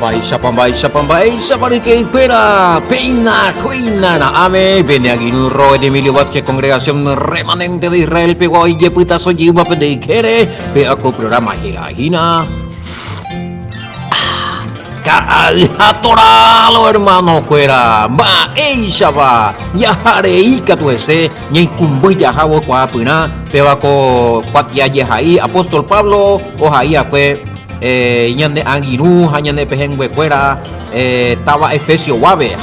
Sapambay, sabarike fuera, peina, cuina, na ame, bene aginu roe de Emilio Vázquez, congregación remanente de Israel, pego y yeputa soy iba de quere, pego programa Hilahina. Atoralo hermano fuera, va, eisha va, ya hareika tu ese, ni kumbu ya hawo kwa puna, pego cuatia ya ahí, apóstol Pablo, o ahí fue. Ñande Anguinú, Ñande Pejengüe fuera, estaba Efesio Guave,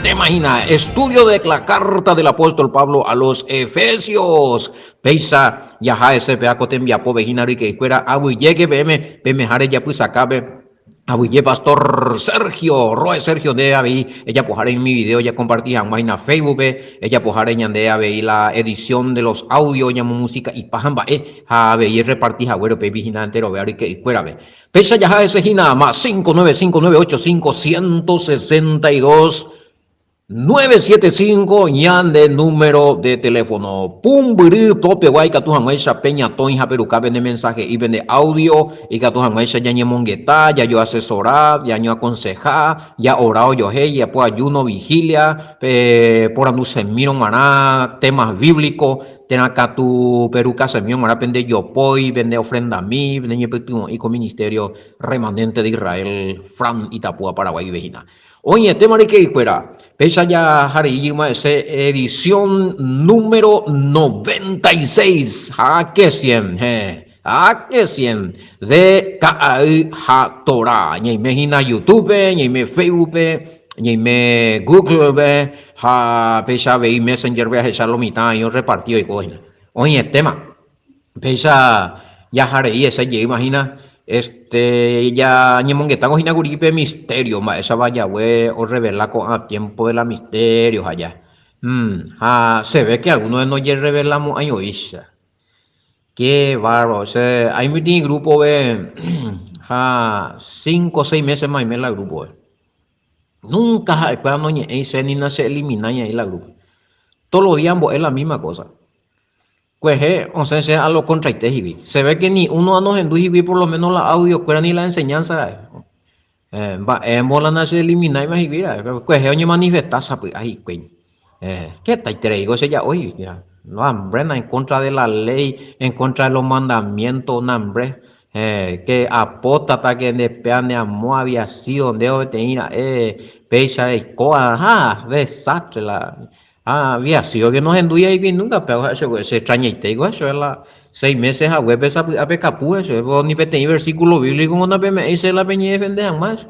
te imagina, estudio de la carta del apóstol Pablo a los Efesios, Peisa, ya ese peaco te envía po vejinari que fuera, abu llegue, veme jare ya pues acabe. Abuye Pastor Sergio, Roe Sergio de Avi, ella pujaré en mi video, ya compartí en página Facebook, ella pujaré en de Avi la edición de los audios, llamo música y pajamba, y repartí a güero, baby, gina entero, ver que fuera, ve. Pesa ya ese gina más 595985162 975 ñan de número de teléfono. Pum buri tope guay katuhan maisha peña toinja pero cabe de mensaje y de audio y katuhan maisha ya ñemongueta, ya yo asesorar, ya yo aconsejar, ya orado yo hey, ya pues ayuno vigilia, por andu se miro maná temas bíblicos. Tenacá tu peruca se mío maná pende yo poi, vende ofrenda a mí, vende y con ministerio remanente de Israel, Fran Itapúa, Paraguay y Vejina. Oye, tema de que fuera, pesa ya Harijima, ese edición número 96, que 100, que 100, de Kai Torah, ni me imagina YouTube, ni me Facebook, ni me Google, pesa ve Messenger, ve a echarlo mitad, yo repartido y cosas. Oye, tema, pesa ya Harijima, ese ya imagina. Ya ñemongueta cojina guripe misterio, ma esa vaya we o revela con a tiempo de la misterios allá. Se ve que algunos de nosotros ya revelamos año isha. Qué bárbaro, hay mi grupo ve 5 o 6 meses más y menos la grupo. Nunca cuando ni nace eliminar ahí la grupo. Todos los días es la misma cosa. Pues o sea, a lo contraite se ve que ni uno a nos enduji por lo menos la audio fuera ni la enseñanza mola nace eliminar más pues oye manifestarse pues ahí qué tal te digo ese ya hoy no hambre en contra de la ley en contra de los mandamientos no hambre que apóstata que de amor había sido donde tenía pecha de coa desastre la había sido que nos enduía y que nunca pero se extraña y te digo eso es la 6 meses a web esa capú eso ni pete versículo bíblico una vez me hice la peña defender más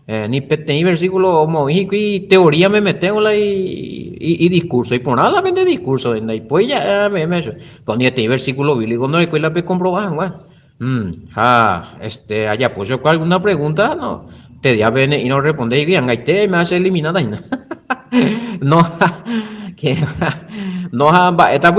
ni pete versículo como y teoría me meteo la y discurso y por nada la vende discurso y pues ya me pues ni este versículo bíblico no le la pe comprobar más allá pues yo alguna pregunta no te di a ver y no respondéis bien ahí te me hace eliminada no que no esta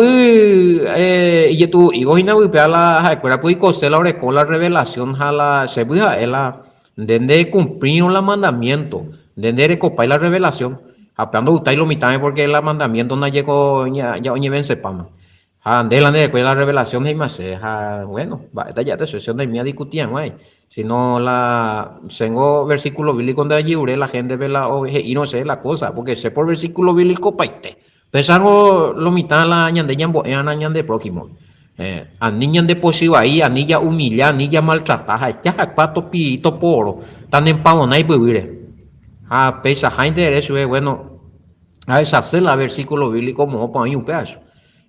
y tú y hoy no pe la escuela pues coser la con la revelación la se buja la de cumplir los mandamientos de recopar la revelación apeando usted lo mitad porque el mandamiento no llegó ya oye ven sepama de la revelación y más bueno esta ya de sesión de mía discutían si no la tengo versículo bíblico donde allí la gente ve la y no sé la cosa porque sé por versículo bíblico paite pensando lo mitad la añade de próximo a niña de posible ahí a niña humillar niña maltratar ya pato pito poro tan empavonada y vivir pesa gente eso es bueno a esa hacer la versículo bíblico como para mí un pedazo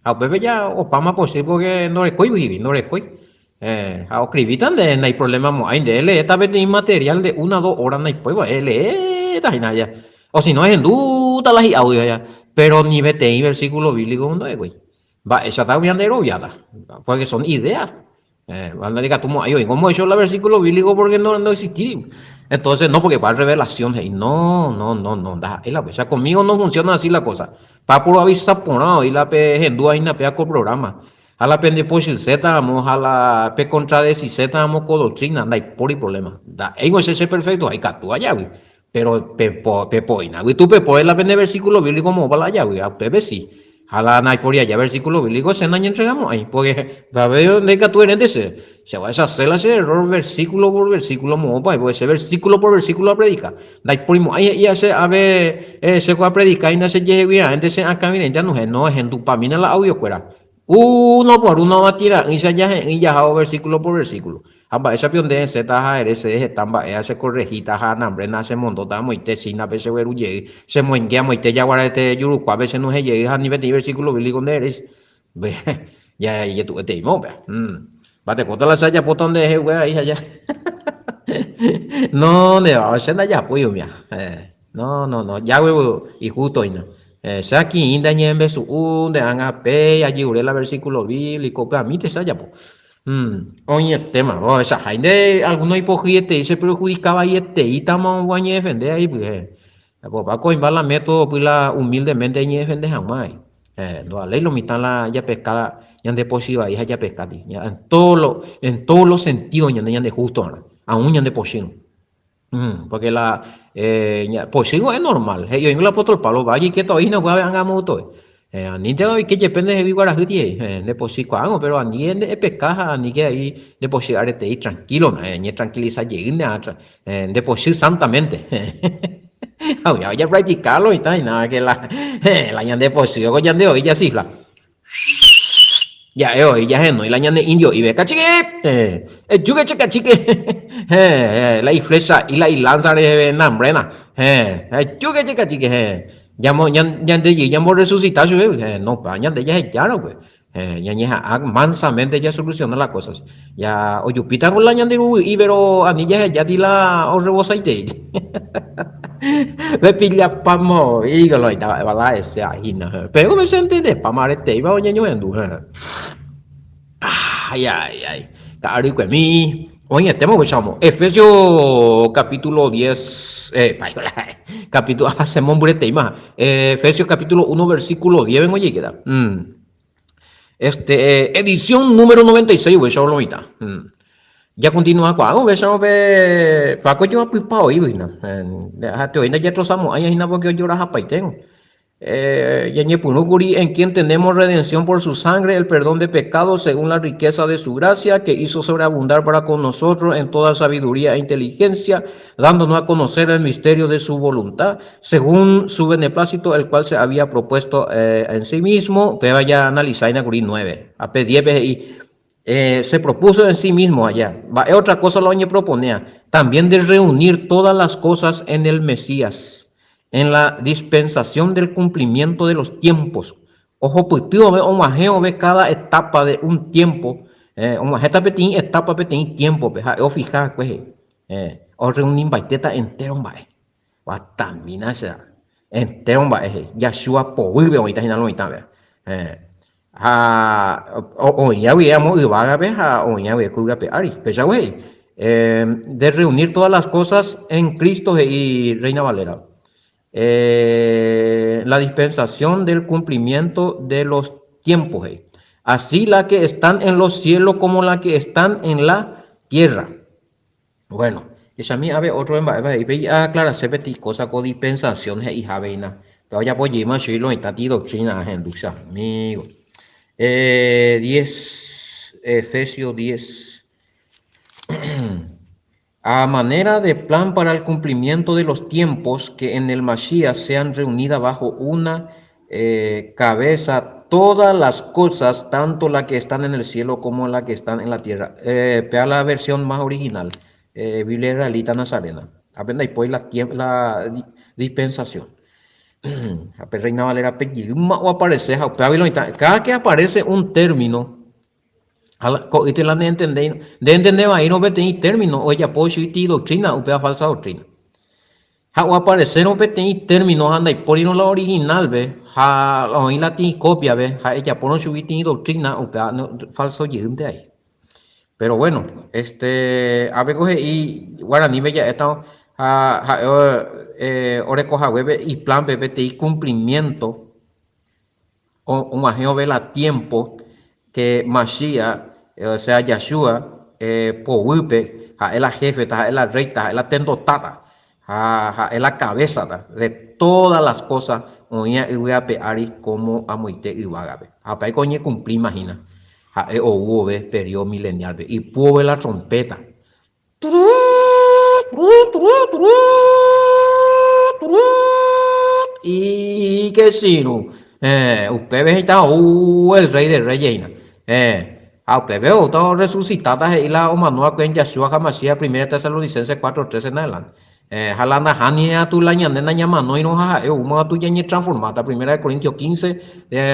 a bebé ya o para más posible porque no le coy no le coy a escribir también no hay problema hay de él esta vez de material de 1 o 2 horas no hay pues él ya o si no es en duda las audio ya pero ni vete y versículo bíblico no es güey va esa está bien de roviada porque son ideas cuando diga tú ¿cómo he hecho el versículo bíblico porque no existir entonces no porque va a revelación y no da la pesa conmigo no funciona así la cosa para puro avisar por no y la pe en duda y na pe con programa a la pende por si z vamos a la pe contra de si z vamos con doctrina no hay por problema da ese perfecto hay que tú allá güey pero pepoina güey tú pepo es la pende versículo bíblico como para allá güey a pepe sí Jala na por allá versículo bíblico se naña entregamos ahí, porque va a ver donde que tú eres de ese, se va a hacer ese error versículo por versículo, mo pa, pues ese versículo por versículo a predicar. Dai primo, ahí ya se a ver se va a predicar y no se llegue bien, antes se acá miren ya no es en tu pamina la audio fuera. Uno por uno va a tirar y ya versículo por versículo. Amba esa pion de se taja ese es tamba se corregita ha nambre na se montó ta moite sina pe se veru ye se moingia moite ya guara te yuru kwa veces no se llega a nivel de versículo bíblico de eres ve ya tu te mo be bate kota la saya potón de we ahí allá no ne va se na ya puyo mia no ya we y justo y no se aquí inda ñembe su un de anga pe allí ure la versículo bíblico pe a mí te saya po. Oye, tema, o sea, hay de algunos hipócritas y se perjudicaba y estamos guañe defender ahí, pues, pues, va a coimbar la método, pues, la humildemente y defender jamás. No, ley lo mitad la ya pescada, ya de posible, ya pescada, ya en todos los sentidos, ya de justo, ¿no? Aún ya de posible. Porque posible es normal, yo en el apóstol Pablo, vaya y que todavía no va a haber moto. Ni te doy que depende de igual a de por sí cuando pero ni de pescaja ni que ahí de por sí arete ahí tranquilo ni tranquiliza llegar de por sí santamente ya practicarlo y tal y nada que la ñan de por sí yo ya de hoy ya sí ya hoy ya no y la ñan de indio y ve cachique yuga chica chique la inflexa y la lanza de nambrena yuga chica chique ya de ya resucitar no pa ya de ya es llano pues ya mansamente ya soluciona las cosas ya o yupita con la ñan de ibero anilla ya di la o rebosa y te ve pilla pamo y lo ita bala ese ahí no pero me sente de pamare te iba oña ñuendo ay cari que mi oye tema pues chamo Efesios capítulo 10 capítulo hacemos un brete más Efesios capítulo 1 versículo 10 ven oye queda edición número 96 pues chamo lo mitad ya continúa con algo besamos pe Paco yo apipa hoy vina hasta hoy ya trozamos años y nada porque yo las apaitengo en quien tenemos redención por su sangre, el perdón de pecados según la riqueza de su gracia, que hizo sobreabundar para con nosotros en toda sabiduría e inteligencia, dándonos a conocer el misterio de su voluntad, según su beneplácito, el cual se había propuesto en sí mismo. Pero ya analizar en Agurí 9, a P10 y se propuso en sí mismo allá. Otra cosa lo proponía, también de reunir todas las cosas en el Mesías en la dispensación del cumplimiento de los tiempos. Ojo, pues tío, ve cada etapa de un tiempo. Esta etapa petín tiempo, o fijar, pues, o reunir baiteta entero, hombre. O también sea entero, hombre. Yashua po, vive ahorita, no lo está, o ya veíamos, y va a ver, o ya ve, cuida, ari, pues, güey. De reunir todas las cosas en Cristo y Reina Valera. La dispensación del cumplimiento de los tiempos, así la que están en los cielos como la que están en la tierra. Bueno, esa mí a ver otro y veía aclarar se peti cosa con dispensación y javeina. Pero ya pues más si lo está doctrina gente, amigo. 10 Efesios 10 a manera de plan para el cumplimiento de los tiempos que en el Mashiach sean reunidas bajo una cabeza todas las cosas, tanto las que están en el cielo como las que están en la tierra. Vea la versión más original, Biblia Israelita Nazarena. Aprenda y pues la dispensación. Reina Valera o aparece, cada que aparece un término, y te la de entender ahí no tener término o ella puede doctrina o peda falsa doctrina o aparecer no tener término anda y por no la original ve o la tiene copia ve ella por no subir doctrina o peda falso de ahí pero bueno a ver coge y guaraní bella esta ore coja web y plan bbt cumplimiento o majeo vela tiempo que Mashiach o sea, Yeshua, Powipe, la jefe, la recta, la tendotata, Es la cabeza de todas las cosas. Oña y ari como amoite y vagabe. Apa coñe cumplí, imagina. O hubo ve periodo milenial y pudo ver la trompeta. Y que si no, usted ve está el rey de reyes. Usted ve todo resucitada y la omanua que en Yahshua Hamashiach, primera Tesalonicenses 4:13 en adelante. Jalana Hania tu la ñandena ñamano y no jaja uma tu yañi transformada, primera de Corintios 15,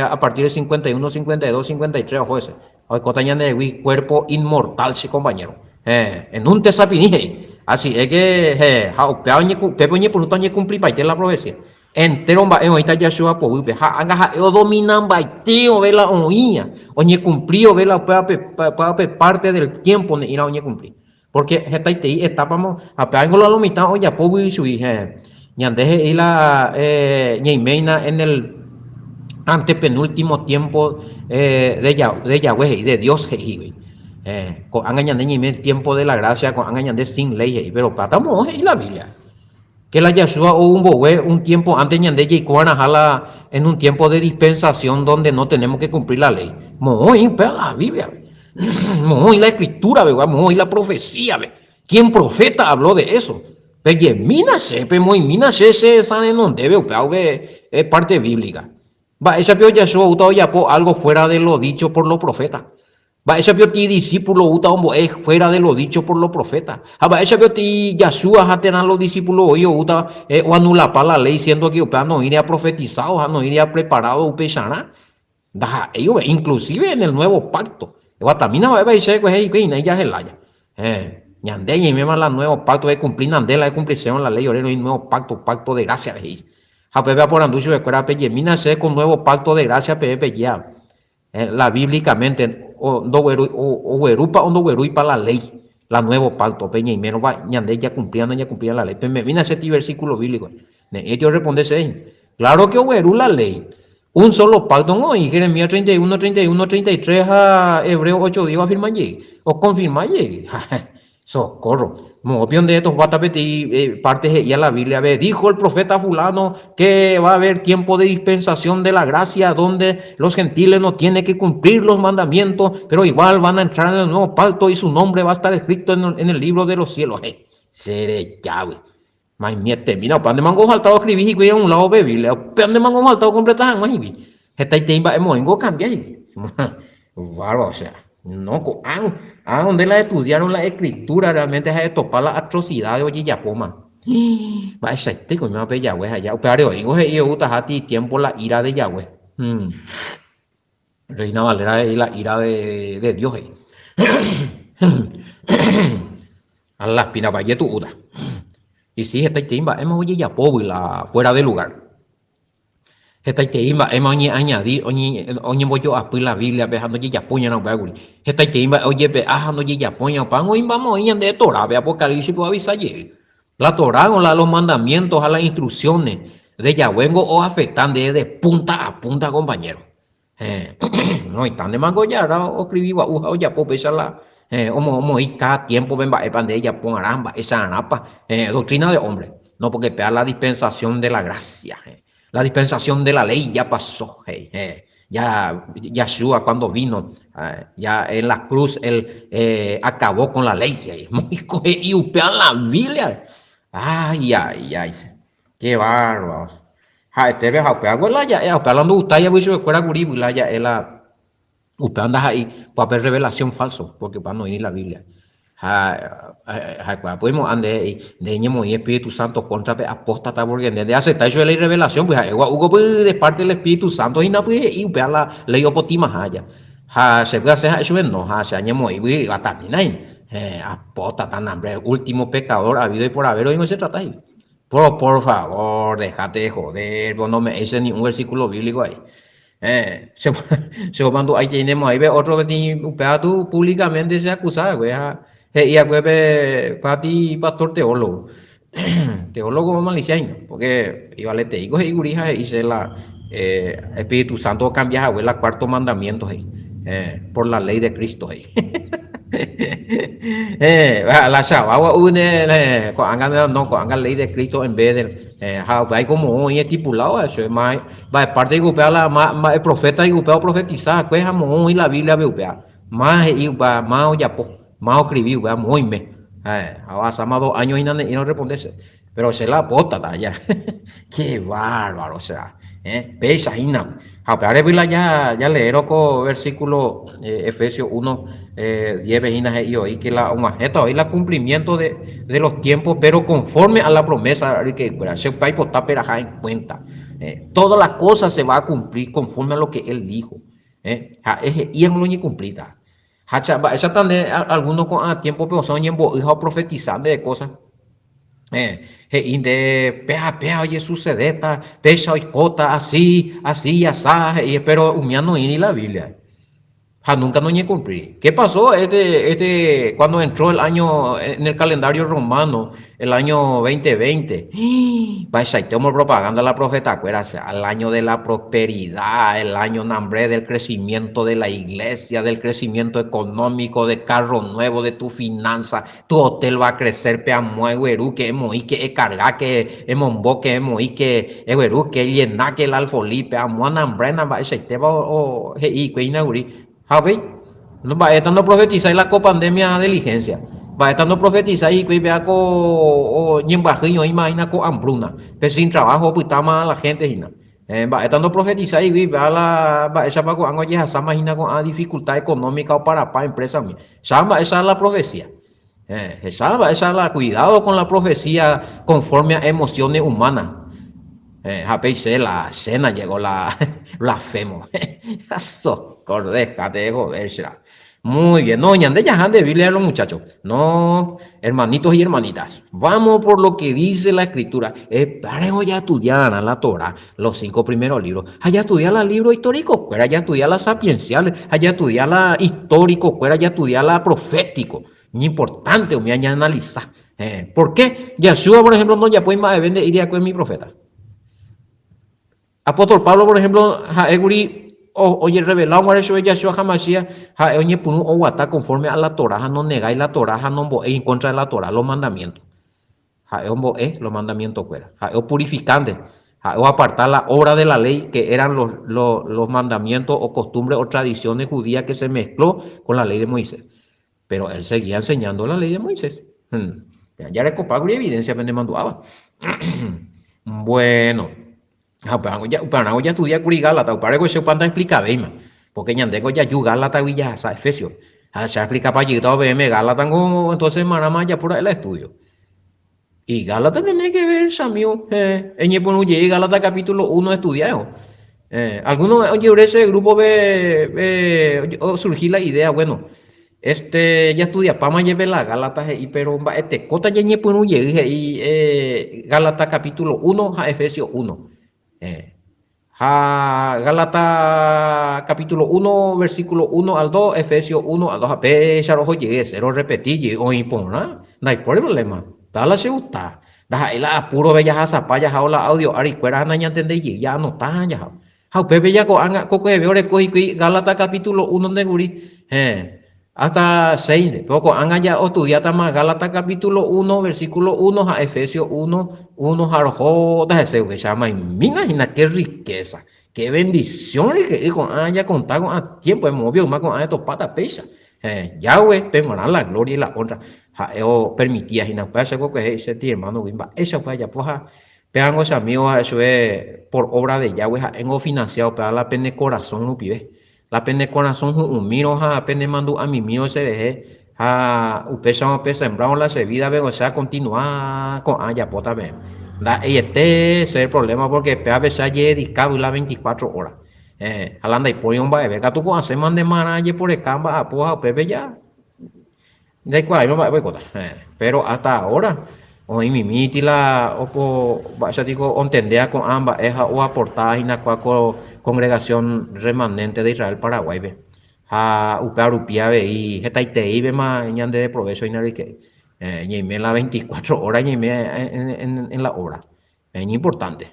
a partir de 51, 52, 53, ojo ese. Hoy cotañan de cuerpo inmortal, sí, compañero. En un tesapinije. Así es que, pepe ñe por ñe cumplir para la profecía. Entero va en ahorita Yahshua po vive. Anga o dominan baiteo vela oía. Oñe cumplió vela parte del tiempo ne ira oñe cumplir. Porque esta etapa apeango la mitad o ya po sui ñandeje y la ñeimeina en el antepenúltimo tiempo de Yahweh y de Dios jejibe. Con angañan de el tiempo de la gracia, con angañan de sin ley, pero patamos y la Biblia. Que la Yahshua o un bohue un tiempo antes ñande y jala en un tiempo de dispensación donde no tenemos que cumplir la ley. Muy pero la Biblia. Muy la escritura, muy la profecía. ¿Quién profeta habló de eso? Pero mínase, pero muy mínase se sabe no debe, es parte bíblica. Va, esa pio Yahshua uta ya po algo fuera de lo dicho por los profetas. Va, esa pio ti discípulo uta es fuera de lo dicho por los profetas. Va, esa pio ti Yahshua hatenan los discípulos hoy uta o anula para la ley siendo que no iría profetizado, no iría preparado upechana. Da, ellos inclusive en el nuevo pacto. Guatamina va a decir que ella es el haya. Ñande y me la nuevo pacto de cumplir nandela de cumplición la ley oreno y nuevo pacto de gracia veis. Japebe por anducho de cuera peyemina se con nuevo pacto de gracia pepe ya. La bíblicamente o verupa o no verui para la ley. La nuevo pacto peña y menos va ñande ya cumplía la ley. Pero mira ese versículo bíblico. Ellos responden, claro que veru la ley. Un solo pacto, ¿no? Y Jeremías 31, 31, 33 a Hebreo 8 dijo afirman llegue. O confirman llegue. Socorro. Mopión de estos guatapeti partes y a la Biblia. Dijo el profeta fulano que va a haber tiempo de dispensación de la gracia donde los gentiles no tienen que cumplir los mandamientos, pero igual van a entrar en el nuevo pacto y su nombre va a estar escrito en el libro de los cielos. Seré llave. Mas miete, mira, ¿para dónde mango faltado escribir y cuida un lado Biblia? ¿Para dónde mango faltado completar más y esta idea hemos en cambiar y bárbaro, o sea, no, a donde la estudiaron la escritura realmente es de topar la atrocidad de oye Yapoma. Va a ser con una Yahweh allá, pero digo que yo a ti tiempo la ira de Yahweh. Reina Valera es la ira de Dios. A las pinabayet tu uda. Y si esta timba hemos oye ya la fuera de lugar. Esta timba hemos añadir oñe boyo a la Biblia dejando ya poña no baguri. Esta timba oye pe no ya poña pan o vamos de Torah de Apocalipsis por avisar la Torah o los mandamientos a las instrucciones de Yahweh o afectan de punta a punta, compañero. No, y tan de mango ya o escribí o ya po la y cada tiempo ven de ella pon aramba esa arapa doctrina de hombre no porque pega la dispensación de la gracia la dispensación de la ley ya pasó ya Yahshua cuando vino ya en la cruz él acabó con la ley y upea la Biblia ay qué bárbaro este ve ya hablando usted ya voy a fuera guribula ya la usted anda ahí para ver revelación falso, porque para no ir la Biblia. Podemos andar de ñemo y Espíritu Santo contra apóstata porque de aceptar eso de la revelación, pues hubo de parte del Espíritu Santo y no puede ir a la ley opotima allá. Se puede hacer eso no, se ñemo y va a terminar. Apóstata, hambre, último pecador habido y por haber, hoy no se trata ahí. Por favor, déjate de joder, no me ese ni un versículo bíblico ahí. Se mandó ahí tenemos ahí ve otro que tú públicamente se acusaba güey y a para ti pastor teólogo teólogo maliciano porque iba a te digo y gurija y se la Espíritu Santo cambia güey la cuarto mandamiento ahí por la ley de Cristo ahí La Shabagua une con hagan no con hagan ley de Cristo en vez de hay como hoy estipulado eso es más va parte de la más el profeta y profetizar pues amo y la Biblia veo más y va más ya más escribir va muy me ahora más 2 años y no responderse pero se la bota ya qué bárbaro o sea pesa y no ahora ya leer con versículo Efesios 1 10 vejinas y hoy que la majeta hoy la cumplimiento de los tiempos pero conforme a la promesa que se puede en cuenta todas las cosas se va a cumplir conforme a lo que él dijo y en lo ni cumplida esa también algunos con a tiempo pero son hijos profetizando de cosas de pea oye sucedeta pecha y cota así asá pero humiano y la Biblia nunca no cumplí. ¿Qué pasó? Cuando entró el año en el calendario romano, el año 2020, vaya, estamos propaganda la profeta, acuérdate, el año de la prosperidad, el año nombre del crecimiento de la iglesia, del crecimiento económico, de carro nuevo, de tu finanza, tu hotel va a crecer, peamueguerú, que hemos y que carga, que hemos que hemos y que eguerú, que llena, que el alfolí, peamuanambrena, vaya, te va y que inauguri. ¿Sabéis? No va estando profetizar la copandemia de diligencia. Va estando profetizar y que vea o ñembajiño imagina con hambruna. Pero sin trabajo pues está más la gente y va estando profetizar y vea la va esa va con ya esa imagina con dificultad económica o para empresa mi. Esa es la profecía. Esa es la cuidado con la profecía conforme a emociones humanas. La cena llegó la blasfemo. Socorro, déjate de joder. Muy bien, no, ñande ya de Biblia a los muchachos. No, hermanitos y hermanitas, vamos por lo que dice la escritura. Parejo ya estudiar la Torah, los 5 primeros libros. Allá estudiar los libros históricos, fuera ya estudiar las sapienciales, allá estudiar la histórico, fuera ya estudiar la profético. Muy importante, me añade analizar. ¿Por qué? Yeshua, por ejemplo, no ya puede más vender ir de mi profeta. Apóstol Pablo, por ejemplo, Eguri, oye, revelado, Marecho, Yahshua Hamashia, oye, Punu, o Guata, conforme a la Torah, no negáis la Torah, no en contra de la Torah, los mandamientos. Los mandamientos fuera. O purificante, o apartar la obra de la ley, que eran los mandamientos o costumbres o tradiciones judías que se mezcló con la ley de Moisés. Pero él seguía enseñando la ley de Moisés. Ya era copagro y evidencia, me mandaba. Bueno. Para ya estudia curi Gálata, para que se pueda explicar bien, porque ñandego ya yu Gálata y ya sa Efesio. Se explica para allí todo BM Gálata entonces marama ya por el estudio. Y Gálata tiene que ver, Samio, en ponu llegue Gálata capítulo 1 estudiado. Algunos oye ese grupo surgir la idea, bueno, ya estudia Pama lleve la Gálata pero cota ya ponu llegue y Gálata capítulo 1 a Efesios 1. Gálatas capítulo 1, versículo 1 al 2, Efesios 1 al 2, a pesar ojo llegué, cero repetir, o impona, no hay problema, dale se gusta, da ahí la puro bella hasa paya jaula audio, ari cuera na entender ya no está ya, pepe ya ko que veo Gálatas capítulo 1 de guri, hasta 6, poco han ya estudiado más Gálatas capítulo 1, versículo 1 a Efesios 1 jarojó de ese se llama imagina qué riqueza, qué bendición que con haya contado a tiempo, movió más con estos patas pesa. Yahweh permanece la gloria y la honra. Yo permitía, y no puede ser que ese tío hermano, eso para allá, pues, pegan los amigos, eso es por obra de Yahweh, en financiado, para la pena de corazón, no pibe. La pena de corazón, un miro, pena mando a mi mío se deje, upesa sembrado la vida, o sea, continuar con allá, pues, también. Y este es el problema porque a veces hay discado las 24 horas. Alanda y por un baile, que tú con hacer man de manaje por el camba, a pepe ya. De cuál no va a contar. Pero hasta ahora, hoy mi mitila, o vaya digo, entender con ambas, es o aportar en la congregación remanente de Israel Paraguay, ve. Upearupia, ve, y Getaitei, ve más, ñande de provecho y nada que. Ñeme las 24 horas, ñeme en la obra. Es importante.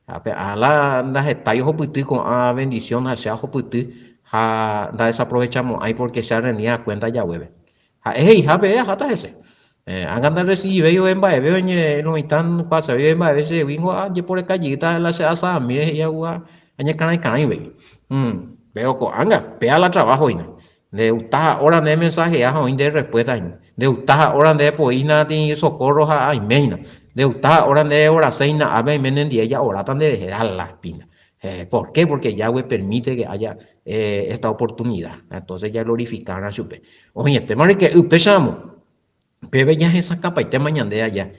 A la getayo hoputi con bendición, hacia hoputi, da desaprovechamos ahí porque se renía cuenta ya, hueve. Hey, habe hata ese. Hagan recibir yo en bae, veo en no están pasa, veo en bae, se vengo a por el callita la se asa, mire ya gua, aña canai ve. Veo ko anga, pea la trabajo ina. De utaja hora de mensaje a hoy de respuesta ina. De utaja hora de poina de socorro a meina. De utaja hora de hora seina a ver menen de ella hora tan de dejar las pinas. ¿Por qué? Porque Yahweh permite que haya esta oportunidad. Entonces ya glorifican a su pe. Oye, tema de que upesamos. Bebe ya esa capa y tema ñandea ya.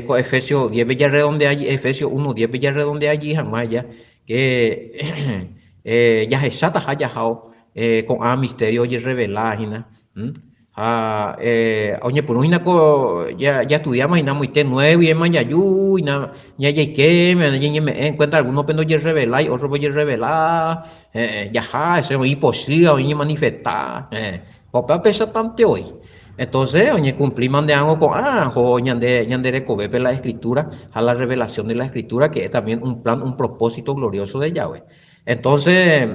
Con Efesios 10 ya redondea allí, Efesios 1, 10 ya redondea allí, jamás ya. Que ya se sata haya jao, con misterio y revelada, oye, por una ya estudiamos y nada muy nuevo y es mañayu y nada ya que me encuentra algunos pendo y revelar y otros y revelar ya ese es imposible hoy manifestar papá pesa tanto hoy entonces oye cumplí mande algo con ñande recobe la escritura a la revelación de la escritura que es también un plan un propósito glorioso de Yahweh entonces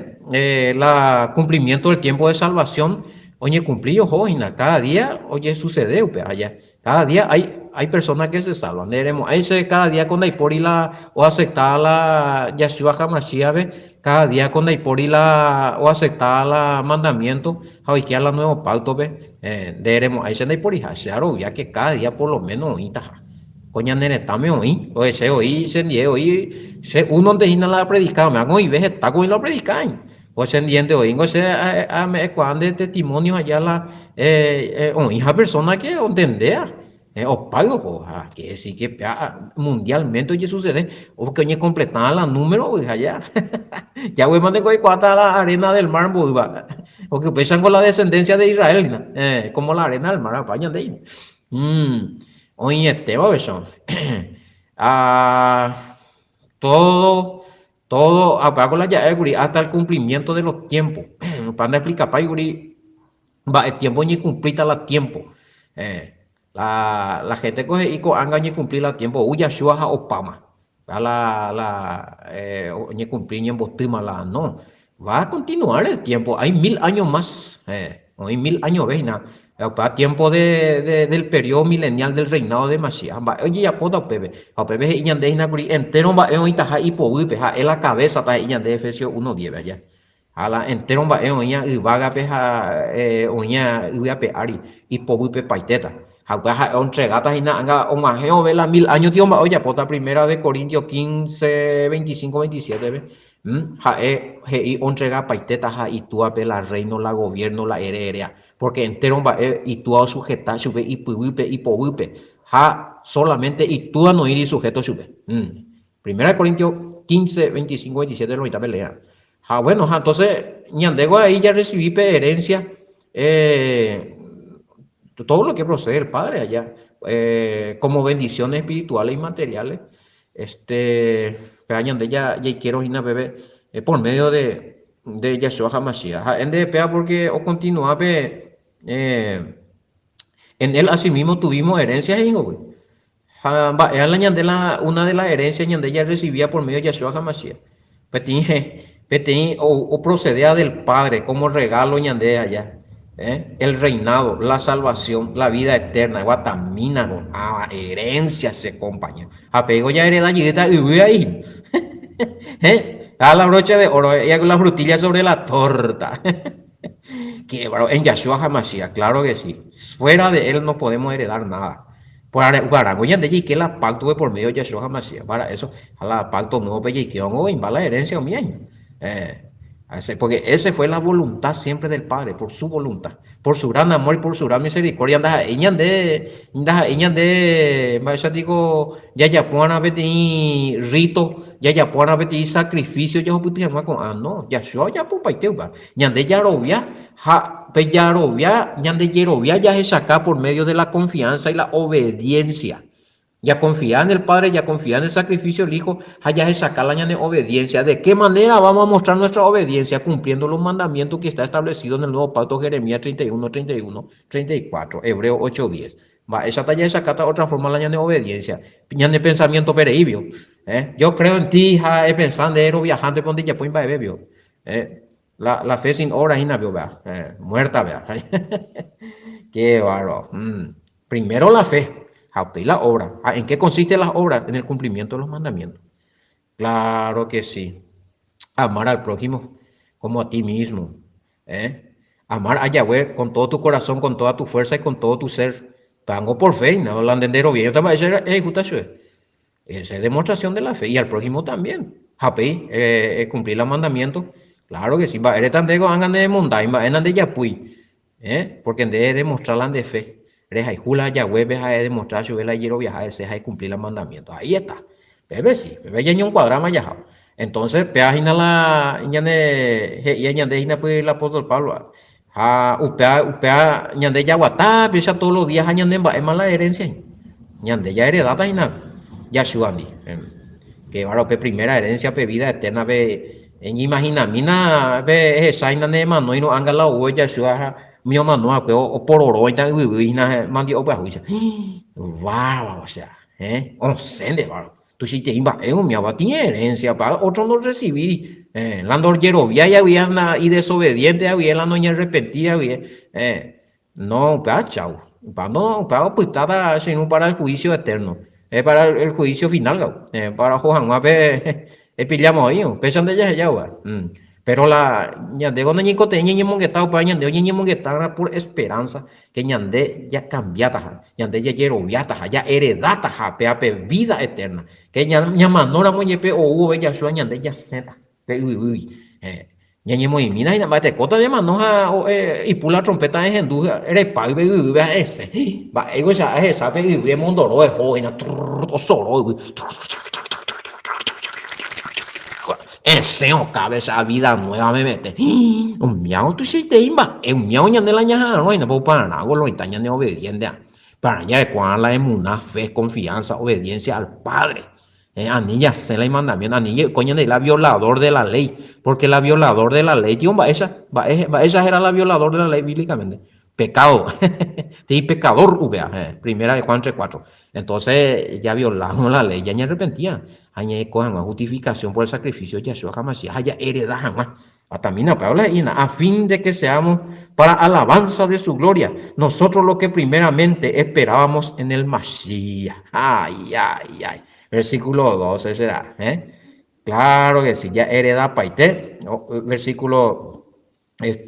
la cumplimiento del tiempo de salvación oye, cumplí Jojina, cada día, oye, sucede, allá. Cada día hay personas que se salvan. Veremos, cada día con Daipori la, o aceptar la Yeshua Hamashiach, cada día con Daipori la, o aceptar la mandamiento, hoy que la nuevo pacto, veremos, ahí se Daipori, ya que cada día por lo menos, oíta, coña nene, tame oí, o ese oí, se die, oí, se uno de la predicar, me hago y ves, está con la predicar. Pues en diente hoy, a me cuando de testimonio allá la hija persona que entendea o pago que sí que mundialmente oye sucede o que oye completar la número pues allá ya voy mande coi cuata la arena del mar o que pesan con la descendencia de Israel como la arena del mar apañan de ahí oye este va eso ah todo, todo, apago la llave, guri, hasta el cumplimiento de los tiempos. Para explicar, para guri, va, el tiempo ni cumplita la tiempo. La gente coge y anga ni cumplir la tiempo. Uya shua opama. Ni cumplir ni embostima la no. Va a continuar el tiempo. Hay 1000 años más. Hay 1000 años, ¿ves? Para tiempo del periodo milenial del reinado de Mashiach. Oye, ya puedo, Pepe. A Pepe, y ñande, entero va en itaja y povipe, en la cabeza, está y ñande, Efesios 1:10, allá. A la entero va en oña, y vaga, peja, oña, y a peari, y povipe paiteta. Jauja, entregata, y nada, o majeo, ve la 1000 años, tío, oye, pota primera de Corintios 15, 25, 27, ve. Y entrega paiteta, y tú a la reino, la gobierno, la heredia porque entero va y tú a sujetar sube y puipe y povipe ja solamente y tú a no ir y sujeto sube Primera de Corintios 15 25 27 lo pelea ja bueno ja entonces ñandego ahí ya recibí herencia eh, todo lo que procede el Padre allá como bendiciones espirituales y materiales ñande ya quiero ir a bebé por medio de Yeshua HaMashiach en DPA porque o continúa en él asimismo tuvimos herencias en güey. Una de las herencias que ella recibía por medio de Yeshua HaMashiach. O procedía del Padre como regalo ñande allá. El reinado, la salvación, la vida eterna, guatamina, herencia se compañía. Apego ya hereda y ahí. A la brocha de oro y la frutilla sobre la torta. Que en Yahshua HaMashiach, claro que sí. Fuera de él no podemos heredar nada. Para goya de allí que la pacto de por medio de Yahshua HaMashiach. Para eso, a la pacto nuevo de que va la herencia o bien. Porque esa fue la voluntad siempre del Padre, por su voluntad, por su gran amor y por su gran misericordia. Ya digo, ya puedan haber rito, ya puedan haber sacrificio, ya no, ya ya pues paiteuba, ñande ya robia, ñande yerovia ya se saca por medio de la confianza y la obediencia. Ya confía en el Padre, ya confía en el sacrificio del Hijo, ya se saca la obediencia. ¿De qué manera vamos a mostrar nuestra obediencia? Cumpliendo los mandamientos que está establecido en el nuevo pacto, Jeremías 31, 31, 34, Hebreo 8, 10. Va, esa talla se saca otra forma la obediencia. De pensamiento pereibio. Yo creo en ti, pensando de viajante con ya pues bebio. La fe sin obra, muerta, vea. Qué bárbaro. Primero la fe, y la obra. ¿En qué consiste las obras? En el cumplimiento de los mandamientos. Claro que sí. Amar al prójimo como a ti mismo. ¿Eh? Amar a Yahweh con todo tu corazón, con toda tu fuerza y con todo tu ser. Tango por fe, no lo entendero bien. Yo te voy a decir, esa es demostración de la fe. Y al prójimo también. Happy, cumplir los mandamientos. Claro que sí. Va, eres tan dego, angan de mondain, va, enan de yapui. Porque en vez de demostrarla de fe. Eres ahí, jula Yahweh, ves a demostrar, yo vela quiero viajar, ese es cumplir los mandamientos. Ahí está. Bebé sí, bebé ya ni un cuadrama ya. Entonces, peajina la, ñande hina pues el apóstol Pablo. Upea, ñande ya guatá, pisa todos los días, ñande va, es mala herencia. Ñande ya heredata hina. Yashuandi. Que varo pe primera herencia pe vida eterna pe en imagina mina pe esa ina ne mano ino angala o Yashua mío mano a que o por oro ita ina mandi o pa huisa. Wow, o sea, sende varo. Tú si te imba un mi tiene herencia para otro no recibir. Landor via ya había y desobediente había la noña arrepentida había no pa chao. Pa no pa putada sino para el juicio eterno. Es para el juicio final, para Juan Mape, pillamos ahí, pesan de ella ya, pero la ñande cuando ñico te ñi mongueta para ñande ñi mongueta por esperanza que ñande ya cambiata, ñande ya quiero viata, ya heredata, pe vida eterna, que ña manora moñepe o hubo ya su ñande ya seta, pe uy, ñañe muy mina y nada más te cota de manoja y pula trompeta de hendú eres pago y ese va ego ya esa pe y mondoro de joven o solo ese o cabeza vida nueva me mete un miau tú sí te imba un miau ñande la ñaja no y no puedo para nada lo itaña de obediente para allá de cuán la emuna fe confianza obediencia al padre a niña se la mandamiento, a niña coño de la violador de la ley, porque la violador de la ley, tío, esa era la violador de la ley bíblicamente. Pecado, sí, pecador, primera de Juan 3:4. Entonces ya violamos la ley, ya ni arrepentía, añe cojan una justificación por el sacrificio de Yahshua jamás, ya hereda jamás. Atamina, a fin de que seamos para alabanza de su gloria, nosotros lo que primeramente esperábamos en el Mashiach. Ay, ay, ay. Versículo 12 será. Claro que sí, ya hereda paite. Versículo 10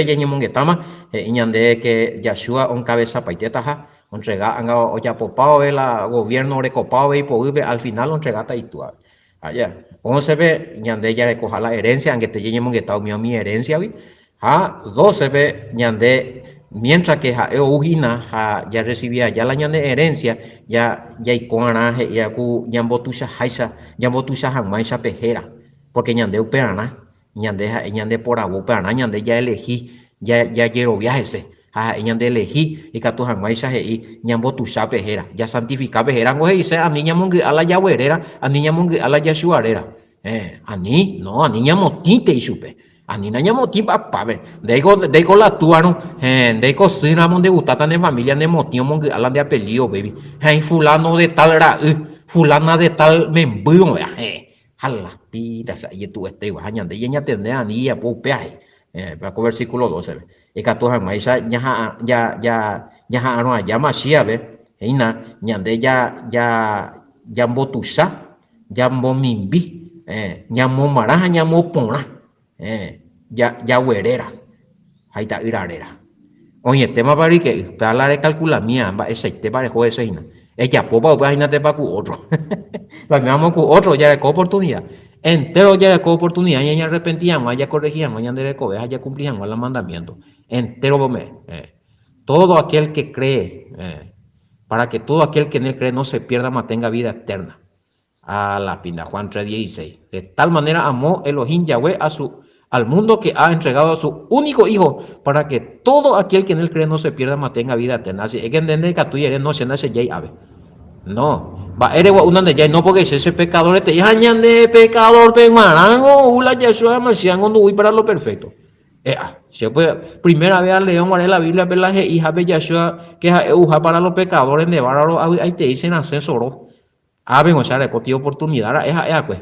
yeñe mongetama, ñande que Yahshua on cabeza paite taja, entrega anga oya popao la gobierno recopao y poube al final entrega taitua. Allá. 11 ve ñande ya recoja la herencia, aunque te yeñe mongetao mi herencia, 12 ve ñande mientras que ujina ya recibía ya la ñande herencia ya ikuana ya ku ñambotusha haisa ñambotusha hamaisha pejera porque ñande upeana ñande por abu peana ñande ya elegí ya quiero viajes ñande elegí y katu hamaisha y ñambotusha pejera ya santifica pejera ngo dice a niña mungi a la yahuerera a niña mungi a la yashuarera ani no a niña motite y supe ani na moti papá ve deigo la tuano deigo sina mon de gustata de familia de motio mon que hablan de apellido baby fulano de tal era fulana de tal membuo jala pita sa y tu este baña de ella tende ani ya popea para el versículo 12 y que todos maisa ya no ya mashia ve ina ñande ya mbotusa ya mbomimbi ñamo maraja ñamo pona ya huerera ahí está irarera oye tema para que hablar de calcular mía va ese tema de juez ina ella popa pues ahí no te va con otro vamos con otro ya de oportunidad entero ya de oportunidad ya arrepentíamos ya corregíamos ya de cobeja ya cumplíamos los mandamientos entero todo aquel que cree para que todo aquel que en él cree no se pierda mas tenga vida eterna a la pinda Juan 3:16 de tal manera amó Elohim Yahweh al mundo que ha entregado a su único hijo para que todo aquel que en él cree no se pierda mas tenga vida eterna así es que entender que tú eres no se nace ya ave no va eres una de ya no porque ese pecador te añan de pecador peguarango ula Yeshua marciango no voy para lo perfecto se puede primera vez al león en la Biblia ver la hija de Yeshua que es uja para los pecadores de bárbaro ahí te dicen asesoro ven o sea de oportunidad es pues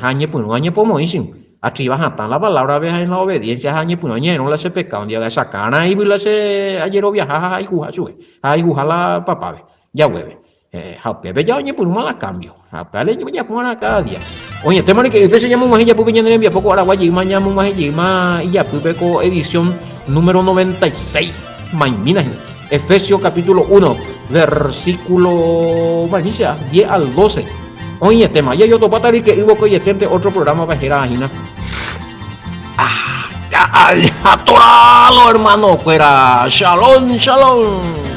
añe pues no añe como dicen Atriba la palabra veja en la obediencia a ñepuñero la se pecado un día de sacana y la se ayer viaja a iguja sube a iguja la papá ya hueve pepe ya ñepuño la cambio a pele ya pongan cada día oye tema que veces llamo más ella pupe ya envía poco ahora guay más llamo más ella y ya pupe con edición número 96 maimina Efesios capítulo 1 versículo vanicia 10 al 12. Oye, tema, ya yo topa tal que hubo que este otro programa para girar agina. A todo hermano fuera. Shalom, shalom.